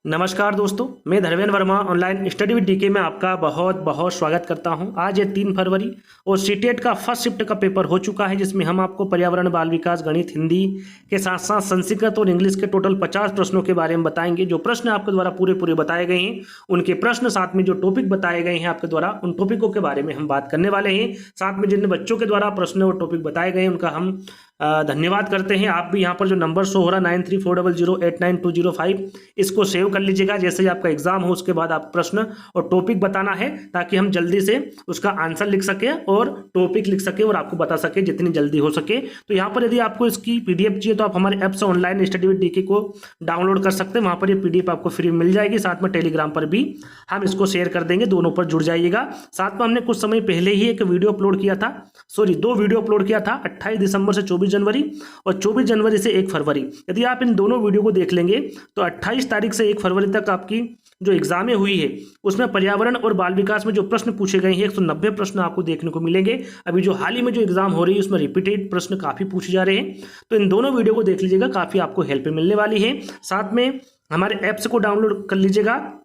नमस्कार दोस्तों, मैं Dharmendra Verma online study with DK में आपका बहुत बहुत स्वागत करता हूं। आज है 3 फरवरी और सीटेट का फर्स्ट शिफ्ट का पेपर हो चुका है, जिसमें हम आपको पर्यावरण, बाल विकास, गणित, हिंदी के साथ साथ संस्कृत और इंग्लिश के टोटल 50 प्रश्नों के बारे में बताएंगे। जो प्रश्न आपके द्वारा पूरे बताए गए हैं उनके प्रश्न, साथ में जो टॉपिक बताए गए हैं आपके द्वारा, उन टॉपिकों के बारे में हम बात करने वाले हैं। साथ में जिन बच्चों के द्वारा प्रश्न और टॉपिक बताए गए हैं उनका हम धन्यवाद करते हैं। आप भी यहाँ पर जो नंबर शो हो रहा 9340089205 इसको सेव कर लीजिएगा। जैसे ही आपका एग्जाम हो उसके बाद आप प्रश्न और टॉपिक बताना है, ताकि हम जल्दी से उसका आंसर लिख सके और टॉपिक लिख सके और आपको बता सके जितनी जल्दी हो सके। तो यहाँ पर यदि आपको इसकी पीडीएफ चाहिए तो आप हमारे ऐप से ऑनलाइन स्टडी विद डीके को डाउनलोड कर सकते हैं। वहाँ पर ये पीडीएफ आपको फ्री मिल जाएगी। साथ में टेलीग्राम पर भी हम इसको शेयर कर देंगे, दोनों पर जुड़ जाइएगा। साथ में हमने कुछ समय पहले ही एक वीडियो अपलोड किया था, 2 वीडियो अपलोड किया था, 28 दिसंबर से 24 जनवरी और 24 जनवरी से 1 फरवरी। यदि आप इन दोनों वीडियो को देख लेंगे तो 28 तारीख से 1 फरवरी तक आपकी जो एग्जामें हुई है उसमें पर्यावरण और बाल विकास में जो प्रश्न पूछे गए हैं 190 प्रश्न आपको देखने को मिलेंगे। अभी जो हाल ही में जो एग्जाम हो रही है उसमें रिपीटेड प्रश्न काफी पूछे जा रहे हैं, तो इन दोनों वीडियो को देख लीजिएगा, काफी आपको हेल्प मिलने वाली है। साथ में हमारे ऐप्स को डाउनलोड कर लीजिएगा।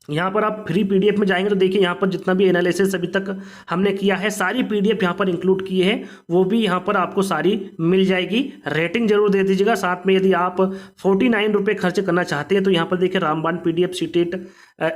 यहाँ पर आप फ्री पीडीएफ में जाएंगे तो देखिए यहाँ पर जितना भी एनालिसिस अभी तक हमने किया है सारी पीडीएफ यहाँ पर इंक्लूड किए हैं, वो भी यहाँ पर आपको सारी मिल जाएगी। रेटिंग जरूर दे दीजिएगा। साथ में यदि आप 49 रुपये खर्च करना चाहते हैं तो यहाँ पर देखिए रामबाण पीडीएफ सीटेट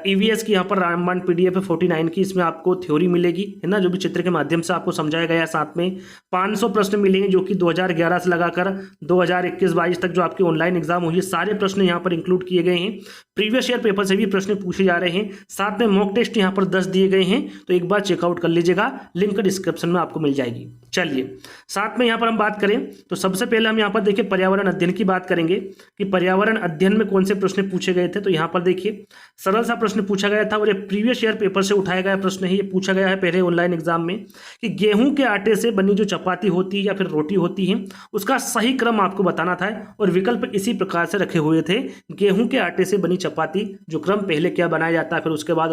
ईवीएस की यहाँ पर रामबाण पीडीएफ है 49 की। इसमें आपको थ्योरी मिलेगी, है ना, जो भी चित्र के माध्यम से आपको समझाया गया है। साथ में 500 प्रश्न मिलेंगे जो कि 2011 से लगाकर 2021-22 तक जो आपके ऑनलाइन एग्जाम हुई है सारे प्रश्न यहाँ पर इंक्लूड किए गए हैं। प्रीवियस ईयर पेपर से भी प्रश्न पूछे जा रहे हैं। साथ में मॉक टेस्ट यहाँ पर 10 दिए गए हैं, तो एक बार चेकआउट कर लीजिएगा, लिंक डिस्क्रिप्शन में आपको मिल जाएगी। चलिए साथ में यहाँ पर हम बात करें तो सबसे पहले हम यहाँ पर देखिए पर्यावरण अध्ययन की बात करेंगे कि पर्यावरण अध्ययन में कौन से प्रश्न पूछे गए थे। तो यहाँ पर देखिए सरल सा प्रश्न पूछा गया था और ये प्रीवियस ईयर पेपर से उठाया गया प्रश्न है। ये पूछा गया है पहले ऑनलाइन एग्जाम में कि गेहूं के आटे से बनी जो चपाती होती है या फिर रोटी होती है उसका सही क्रम आपको बताना था, और विकल्प इसी प्रकार से रखे हुए थे। गेहूं के आटे से बनी चपाती जो क्रम पहले क्या बनाया जाता है, फिर उसके बाद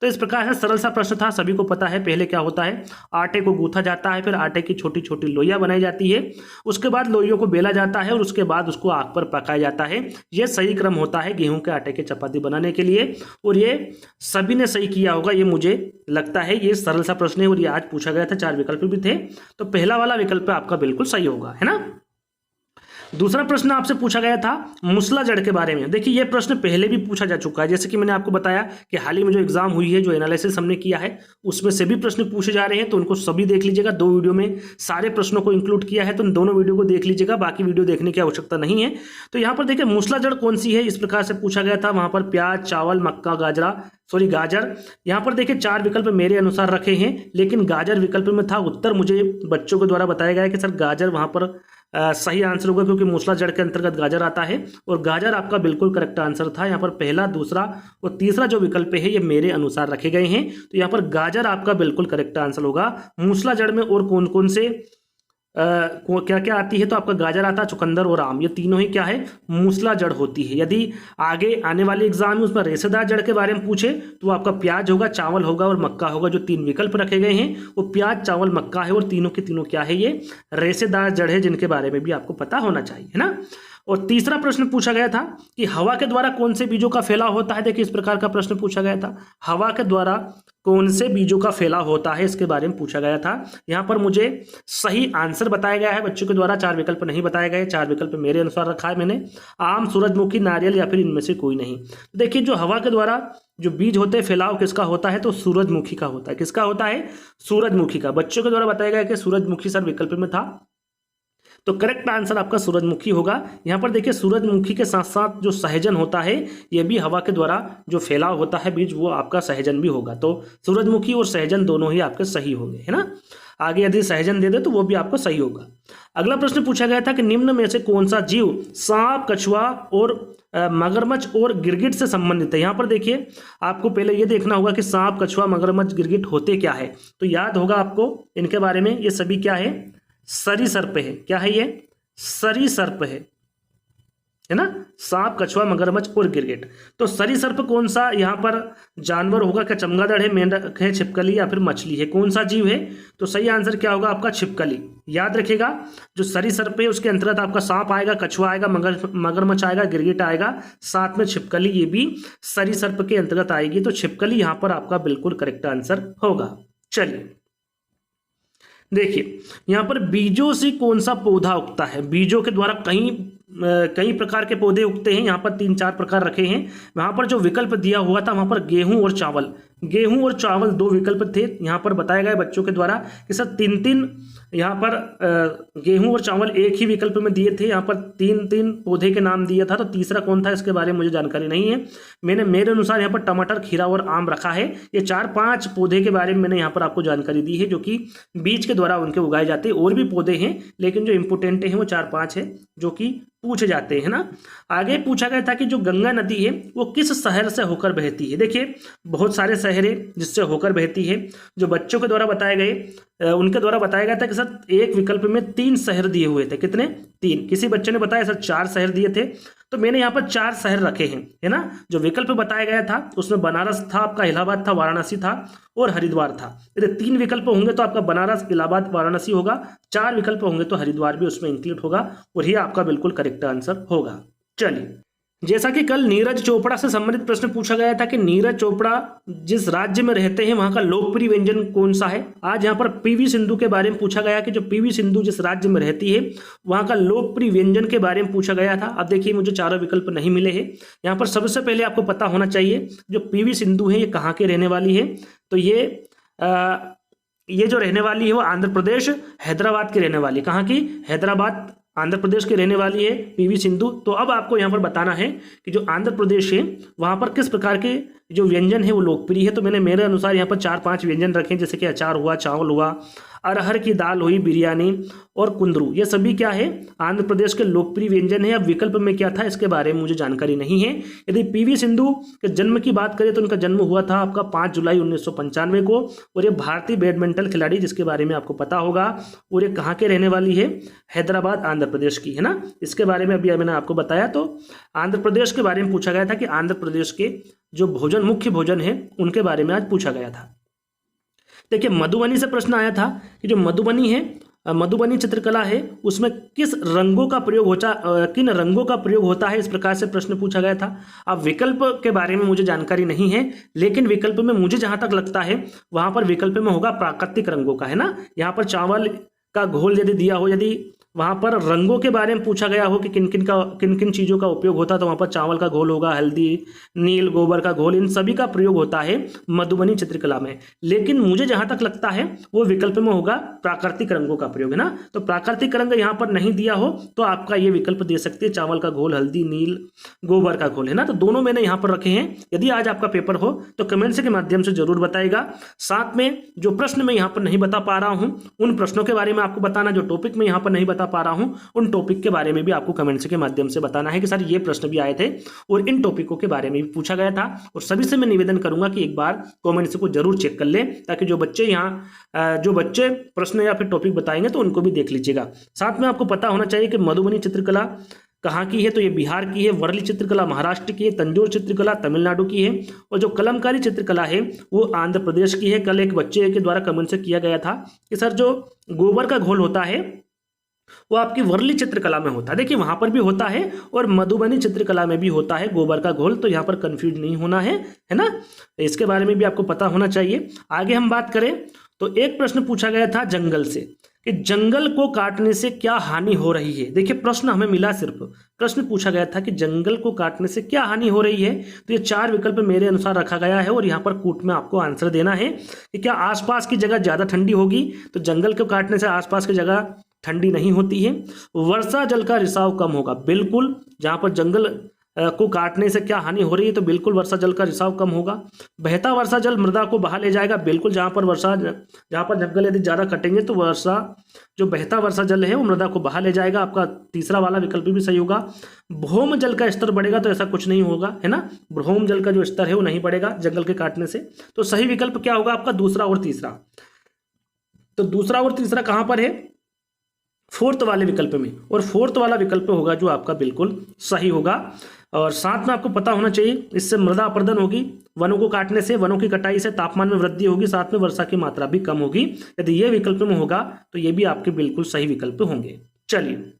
तो इस प्रकार से सरल सा प्रश्न था। सभी को पता है पहले क्या होता है, आटे को गूंथा जाता है, फिर आटे की छोटी छोटी लोइयां बनाई जाती है, उसके बाद लोइयों को बेला जाता है और उसके बाद उसको आग पर पकाया जाता है। यह सही क्रम होता है गेहूं के आटे की चपाती बनाने के लिए, और ये सभी ने सही किया होगा, ये मुझे लगता है। ये सरल सा प्रश्न है और ये आज पूछा गया था, 4 विकल्प भी थे, तो पहला वाला विकल्प आपका बिल्कुल सही होगा, है ना। दूसरा प्रश्न आपसे पूछा गया था मूसला जड़ के बारे में। देखिए ये प्रश्न पहले भी पूछा जा चुका है, जैसे कि मैंने आपको बताया कि हाल ही में जो एग्जाम हुई है, जो एनालिसिस हमने किया है उसमें से भी प्रश्न पूछे जा रहे हैं, तो उनको सभी देख लीजिएगा। 2 वीडियो में सारे प्रश्नों को इंक्लूड किया है, तो इन दोनों वीडियो को देख लीजिएगा, बाकी वीडियो देखने की आवश्यकता नहीं है। तो यहाँ पर देखिए मूसला जड़ कौन सी है, इस प्रकार से पूछा गया था। वहां पर प्याज, चावल, मक्का, गाजर। यहाँ पर देखिए 4 विकल्प मेरे अनुसार रखे हैं, लेकिन गाजर विकल्प में था। उत्तर मुझे बच्चों के द्वारा बताया गया कि सर गाजर वहां पर सही आंसर होगा, क्योंकि मूसला जड़ के अंतर्गत गाजर आता है, और गाजर आपका बिल्कुल करेक्ट आंसर था। यहाँ पर पहला, दूसरा और तीसरा जो विकल्प है ये मेरे अनुसार रखे गए हैं, तो यहाँ पर गाजर आपका बिल्कुल करेक्ट आंसर होगा। मूसला जड़ में और कौन कौन से क्या क्या आती है, तो आपका गाजर आता है, चुकंदर और आम, ये तीनों ही क्या है, मूसला जड़ होती है। यदि आगे आने वाले एग्जाम में उसमें रेशेदार जड़ के बारे में पूछे तो आपका प्याज होगा, चावल होगा और मक्का होगा। जो 3 विकल्प रखे गए हैं वो प्याज, चावल, मक्का है, और तीनों के तीनों क्या है, ये रेशेदार जड़ है, जिनके बारे में भी आपको पता होना चाहिए, है ना। और तीसरा प्रश्न पूछा गया था कि हवा के द्वारा कौन से बीजों का फैलाव होता है। देखिए इस प्रकार का प्रश्न पूछा गया था, हवा के द्वारा कौन से बीजों का फैलाव होता है, इसके बारे में पूछा गया था। यहाँ पर मुझे सही आंसर बताया गया है बच्चों के द्वारा, 4 विकल्प नहीं बताए गए। 4 विकल्प मेरे अनुसार रखा है मैंने, आम, सूरजमुखी, नारियल या फिर इनमें से कोई नहीं। तो देखिए जो हवा के द्वारा जो बीज होते हैं फैलाव किसका होता है, तो सूरजमुखी का होता है। किसका होता है, सूरजमुखी का। बच्चों के द्वारा बताया गया कि सूरजमुखी सर विकल्प में था, तो करेक्ट आंसर आपका सूरजमुखी होगा। यहाँ पर देखिए सूरजमुखी के साथ साथ जो सहजन होता है ये भी हवा के द्वारा जो फैलाव होता है बीज, वो आपका सहजन भी होगा। तो सूरजमुखी और सहजन दोनों ही आपके सही होंगे, है ना। आगे यदि सहजन दे दे तो वो भी आपको सही होगा। अगला प्रश्न पूछा गया था कि निम्न में से कौन सा जीव सांप, कछुआ और मगरमच्छ और गिरगिट से संबंधित है। यहाँ पर देखिए आपको पहले ये देखना होगा कि सांप, कछुआ, मगरमच्छ, गिरगिट होते क्या है, तो याद होगा आपको इनके बारे में। ये सभी क्या है, सरीसृप है। क्या है ये, सरीसृप है ना। सांप, कछुआ, मगरमच्छ और गिरगिट। तो सरीसृप कौन सा यहाँ पर जानवर होगा, क्या चमगादड़ है, मेंढक है, छिपकली या फिर मछली है, कौन सा जीव है, तो सही आंसर क्या होगा आपका छिपकली। याद रखिएगा, जो सरीसृप है उसके अंतर्गत आपका सांप आएगा, कछुआ आएगा, मगरमच्छ आएगा, गिरगिट आएगा, साथ में छिपकली, ये भी सरीसृप के अंतर्गत आएगी। तो छिपकली यहां पर आपका बिल्कुल करेक्ट आंसर होगा। चलिए देखिए, यहां पर बीजों से कौन सा पौधा उगता है? बीजों के द्वारा कई प्रकार के पौधे उगते हैं। यहाँ पर 3-4 प्रकार रखे हैं। वहाँ पर जो विकल्प दिया हुआ था वहाँ पर गेहूं और चावल, गेहूं और चावल 2 विकल्प थे। यहाँ पर बताया गया बच्चों के द्वारा कि सर 3-3 यहाँ पर गेहूं और चावल एक ही विकल्प में दिए थे। यहाँ पर 3-3 पौधे के नाम दिया था, तो तीसरा कौन था इसके बारे में मुझे जानकारी नहीं है। मेरे अनुसार यहाँ पर टमाटर, खीरा और आम रखा है। ये 4-5 पौधे के बारे में मैंने यहाँ पर आपको जानकारी दी है, जो कि बीज के द्वारा उनके उगाए जाते हैं। और भी पौधे हैं, लेकिन जो इंपोर्टेंट हैं वो 4-5 है जो कि पूछे जाते हैं ना। आगे पूछा गया था कि जो गंगा नदी है वो किस शहर से होकर बहती है? देखिए, बहुत सारे शहर है जिससे होकर बहती है। जो बच्चों के द्वारा बताए गए, उनके द्वारा बताया गया था कि सर एक विकल्प में 3 शहर दिए हुए थे। कितने? 3। किसी बच्चे ने बताया सर 4 शहर दिए थे, तो मैंने यहाँ पर 4 शहर रखे हैं, है ना। जो विकल्प बताया गया था उसमें बनारस था, आपका इलाहाबाद था, वाराणसी था और हरिद्वार था। यदि 3 विकल्प होंगे तो आपका बनारस, इलाहाबाद, वाराणसी होगा। 4 विकल्प होंगे तो हरिद्वार भी उसमें इंक्लूड होगा, और ये आपका बिल्कुल करेक्ट आंसर होगा। चलिए, जैसा कि कल नीरज चोपड़ा से संबंधित प्रश्न पूछा गया था कि नीरज चोपड़ा जिस राज्य में रहते हैं वहां का लोकप्रिय व्यंजन कौन सा है। आज यहां पर पीवी सिंधु के बारे में पूछा गया कि जो पीवी सिंधु जिस राज्य में रहती है वहां का लोकप्रिय व्यंजन के बारे में पूछा गया था। अब देखिए, मुझे चारों विकल्प नहीं मिले हैं। यहाँ पर सबसे पहले आपको पता होना चाहिए जो पीवी सिंधु है ये कहाँ के रहने वाली है। तो ये जो रहने वाली है वो आंध्र प्रदेश, हैदराबाद की रहने वाली है। कहाँ की? हैदराबाद, आंध्र प्रदेश की रहने वाली है पीवी सिंधु। तो अब आपको यहाँ पर बताना है कि जो आंध्र प्रदेश है वहाँ पर किस प्रकार के जो व्यंजन है वो लोकप्रिय है। तो मैंने मेरे अनुसार यहाँ पर 4-5 व्यंजन रखे, जैसे कि अचार हुआ, चावल हुआ, अरहर की दाल हुई, बिरयानी और कुंदरू। ये सभी क्या है? आंध्र प्रदेश के लोकप्रिय व्यंजन है। अब विकल्प में क्या था इसके बारे में मुझे जानकारी नहीं है। यदि पीवी सिंधु के जन्म की बात करें तो उनका जन्म हुआ था आपका 5 जुलाई 1995 को, और ये भारतीय बैडमिंटन खिलाड़ी जिसके बारे में आपको पता होगा। और ये कहाँ के रहने वाली है? हैदराबाद, आंध्र प्रदेश की, है ना। इसके बारे में अभी मैंने आपको बताया। तो आंध्र प्रदेश के बारे में पूछा गया था कि आंध्र प्रदेश के जो भोजन, मुख्य भोजन है, उनके बारे में आज पूछा गया था। देखिए, मधुबनी से प्रश्न आया था कि जो मधुबनी है, मधुबनी चित्रकला है, उसमें किन रंगों का प्रयोग होता है, इस प्रकार से प्रश्न पूछा गया था। अब विकल्प के बारे में मुझे जानकारी नहीं है, लेकिन विकल्प में मुझे जहां तक लगता है वहां पर विकल्प में होगा प्राकृतिक रंगों का, है ना। यहाँ पर चावल का घोल यदि दिया हो, यदि वहां पर रंगों के बारे में पूछा गया हो कि किन किन चीज़ों का उपयोग होता है, तो वहां पर चावल का घोल होगा, हल्दी, नील, गोबर का घोल, इन सभी का प्रयोग होता है मधुबनी चित्रकला में। लेकिन मुझे जहां तक लगता है वो विकल्प में होगा प्राकृतिक रंगों का प्रयोग, है ना। तो प्राकृतिक रंग यहाँ पर नहीं दिया हो तो आपका ये विकल्प दे सकते हैं, चावल का घोल, हल्दी, नील, गोबर का घोल, है ना। तो दोनों मैंने यहाँ पर रखे हैं। यदि आज आपका पेपर हो तो कमेंट्स के माध्यम से जरूर बताएगा। साथ में जो प्रश्न मैं यहाँ पर नहीं बता पा रहा हूँ उन प्रश्नों के बारे में आपको बताना, जो टॉपिक मैं यहाँ पर नहीं बता पा रहा हूं उन टॉपिक के बारे में भी आपको कमेंट्स के माध्यम से बताना है कि सर ये प्रश्न भी आए थे और इन टॉपिकों के बारे में भी पूछा गया था। और सभी से मैं निवेदन करूंगा कि एक बार कमेंट्स को जरूर चेक कर लें, ताकि जो बच्चे प्रश्न या फिर टॉपिक बताएंगे तो उनको भी देख लीजिएगा। साथ में आपको पता होना चाहिए कि मधुबनी चित्रकला कहाँ की है, तो ये बिहार की है। वर्ली चित्रकला महाराष्ट्र की है। तंजौर चित्रकला तमिलनाडु की है। और जो कलमकारी चित्रकला है वो आंध्र प्रदेश की है। कल एक बच्चे के द्वारा कमेंट से किया गया था कि सर जो गोबर का घोल होता है वो आपकी वर्ली चित्रकला में होता है। देखिए, वहां पर भी होता है और मधुबनी चित्रकला में भी होता है गोबर का घोल, तो यहाँ पर कंफ्यूज नहीं होना है ना। इसके बारे में भी आपको पता होना चाहिए। आगे हम बात करें तो एक प्रश्न पूछा गया था जंगल से कि जंगल को काटने से क्या हानि हो रही है। देखिए, प्रश्न हमें मिला, सिर्फ प्रश्न पूछा गया था कि जंगल को काटने से क्या हानि हो रही है। तो ये 4 विकल्प मेरे अनुसार रखा गया है और यहाँ पर कूट में आपको आंसर देना है कि क्या आसपास की जगह ज़्यादा ठंडी होगी। तो जंगल को काटने से आसपास की जगह ठंडी नहीं होती है। वर्षा जल का रिसाव कम होगा, बिल्कुल। जहाँ पर जंगल को काटने से क्या हानि हो रही है, तो बिल्कुल वर्षा जल का रिसाव कम होगा। बहता वर्षा जल मृदा को बहा ले जाएगा, बिल्कुल। जहाँ पर जंगल यदि ज़्यादा कटेंगे तो जो बहता वर्षा जल है वो मृदा को बहा ले जाएगा। आपका तीसरा वाला विकल्प भी सही होगा। भौम जल का स्तर बढ़ेगा, तो ऐसा कुछ नहीं होगा, है ना। भौम जल का जो स्तर है वो नहीं बढ़ेगा जंगल के काटने से। तो सही विकल्प क्या होगा आपका? दूसरा और तीसरा। तो दूसरा और तीसरा कहाँ पर है? 4th वाले विकल्प में। और 4th वाला विकल्प होगा जो आपका बिल्कुल सही होगा। और साथ में आपको पता होना चाहिए इससे मृदा अपरदन होगी, वनों को काटने से, वनों की कटाई से तापमान में वृद्धि होगी, साथ में वर्षा की मात्रा भी कम होगी। यदि ये विकल्प में होगा तो ये भी आपके बिल्कुल सही विकल्प होंगे। चलिए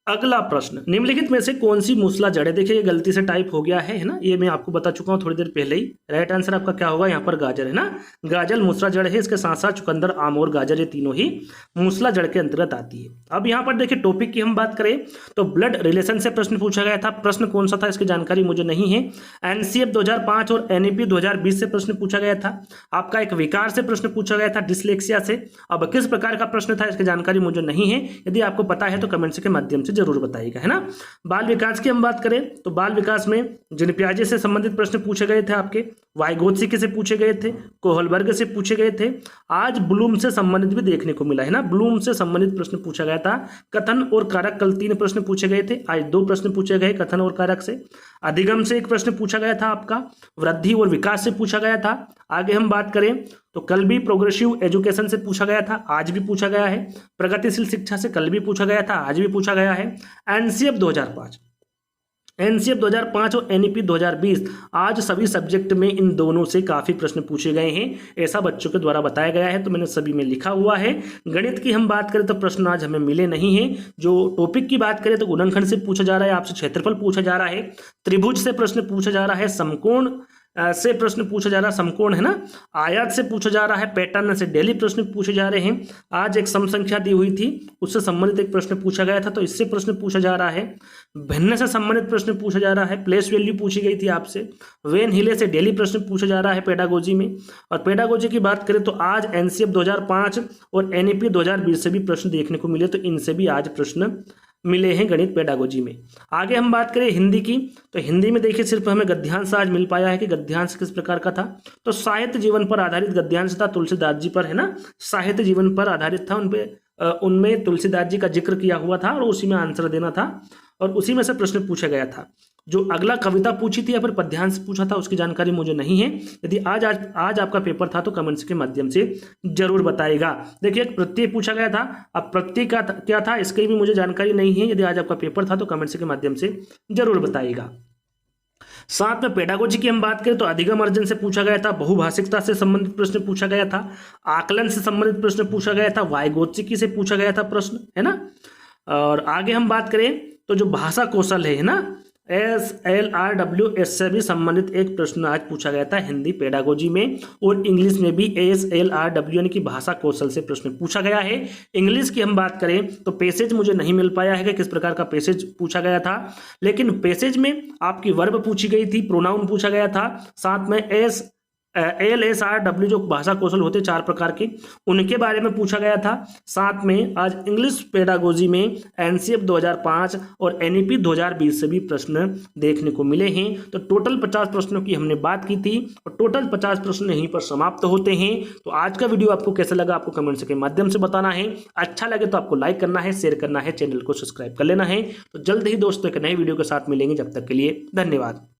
अगला प्रश्न, निम्नलिखित में से कौन सी मूसला जड़ है? देखिए ये गलती से टाइप हो गया है ना, ये मैं आपको बता चुका हूँ थोड़ी देर पहले ही। राइट आंसर आपका क्या होगा? यहाँ पर गाजर है ना, गाजर मूसला जड़ है। इसके साथ साथ चुकंदर, आम और गाजर ये तीनों ही मूसला जड़ के अंतर्गत आती है। अब यहाँ पर देखिए टॉपिक की हम बात करें तो ब्लड रिलेशन से प्रश्न पूछा गया था। प्रश्न कौन सा था इसकी जानकारी मुझे नहीं है। एनसीएफ 2005 और एनईपी 2020 से प्रश्न पूछा गया था। आपका एक विकार से प्रश्न पूछा गया था, डिसलेक्सिया से। अब किस प्रकार का प्रश्न था इसकी जानकारी मुझे नहीं है, यदि आपको पता है तो कमेंट्स के माध्यम से जरूर बताइएगा, है ना। बाल विकास की हम बात करें तो बाल विकास में जिनपियाजे से संबंधित प्रश्न पूछे गए थे, आपके वाइगोत्स्की से पूछे गए थे, कोहलबर्ग से पूछे गए थे। आज ब्लूम से संबंधित भी देखने को मिला है ना, ब्लूम से संबंधित प्रश्न पूछा गया था। कथन और कारक, कल 3 प्रश्न पूछे गए थे, आज 2 प्रश्न पूछे गए कथन और कारक से। अधिगम से एक प्रश्न पूछा गया था आपका, वृद्धि और विकास से पूछा गया था। आगे हम बात करें तो कल भी प्रोग्रेसिव एजुकेशन से पूछा गया था, आज भी पूछा गया है। प्रगतिशील शिक्षा से कल भी पूछा गया था, आज भी पूछा गया है। एनसीएफ 2005 और एनईपी 2020 आज सभी सब्जेक्ट में इन दोनों से काफ़ी प्रश्न पूछे गए हैं, ऐसा बच्चों के द्वारा बताया गया है, तो मैंने सभी में लिखा हुआ है। गणित की हम बात करें तो प्रश्न आज हमें मिले नहीं हैं। जो टॉपिक की बात करें तो गुणनखंड से पूछा जा रहा है, आपसे क्षेत्रफल पूछा जा रहा है, त्रिभुज से प्रश्न पूछा जा रहा है, समकोण से प्रश्न पूछा जा रहा है, समकोण है ना, आयत से पूछा जा रहा है, पैटर्न से डेली प्रश्न पूछे जा रहे हैं। आज एक सम संख्या दी हुई थी, उससे संबंधित एक प्रश्न पूछा गया था, तो इससे प्रश्न पूछा जा रहा है। भिन्न से संबंधित प्रश्न पूछा जा रहा है, प्लेस वैल्यू पूछी गई थी आपसे। वेन हिले से डेली प्रश्न पूछा जा रहा है पेडागोजी में। और पेडागोजी की बात करें तो आज एनसीएफ 2005 और एनईपी 2020 से भी प्रश्न देखने को मिले, तो इनसे भी आज प्रश्न मिले हैं गणित पेडागोजी में। आगे हम बात करें हिंदी की तो हिंदी में देखिए सिर्फ हमें गद्यांश आज मिल पाया है कि गद्यांश किस प्रकार का था, तो साहित्य जीवन पर आधारित गद्यांश था, तुलसीदास जी पर, है ना, साहित्य जीवन पर आधारित था। उनमें तुलसीदास जी का जिक्र किया हुआ था और उसी में आंसर देना था और उसी में से प्रश्न पूछा गया था। जो अगला कविता पूछी थी या फिर पद्यांश पूछा था उसकी जानकारी मुझे नहीं है। यदि आज आपका पेपर था तो कमेंट्स के माध्यम से जरूर बताइएगा। देखिए एक प्रत्यय पूछा गया था, अब प्रत्यय का क्या था इसकी भी मुझे जानकारी नहीं है। यदि आज आपका पेपर था तो कमेंट्स के माध्यम से जरूर बताइएगा। साथ में पेडागोजी की हम बात करें तो अधिगम अर्जन से पूछा गया था, बहुभाषिकता से संबंधित प्रश्न पूछा गया था, आकलन से संबंधित प्रश्न पूछा गया था, वाइगोत्स्की से पूछा गया था प्रश्न, है ना। और आगे हम बात करें तो जो भाषा कौशल है ना, SLRW से भी संबंधित एक प्रश्न आज पूछा गया था हिंदी पेडागोजी में। और इंग्लिश में भी SLRW यानी कि भाषा कौशल से प्रश्न पूछा गया है। इंग्लिश की हम बात करें तो पैसेज मुझे नहीं मिल पाया है कि किस प्रकार का पैसेज पूछा गया था, लेकिन पैसेज में आपकी वर्ब पूछी गई थी, प्रोनाउन पूछा गया था, साथ में LSRW जो भाषा कौशल होते 4 प्रकार के उनके बारे में पूछा गया था। साथ में आज इंग्लिश पेडागोजी में एनसीएफ 2005 और एनईपी 2020 से भी प्रश्न देखने को मिले हैं। तो टोटल 50 प्रश्नों की हमने बात की थी और टोटल 50 प्रश्न यहीं पर समाप्त होते हैं। तो आज का वीडियो आपको कैसा लगा आपको कमेंट्स के माध्यम से बताना है। अच्छा लगे तो आपको लाइक करना है, शेयर करना है, चैनल को सब्सक्राइब कर लेना है। तो जल्द ही दोस्तों एक नए वीडियो के साथ मिलेंगे, जब तक के लिए धन्यवाद।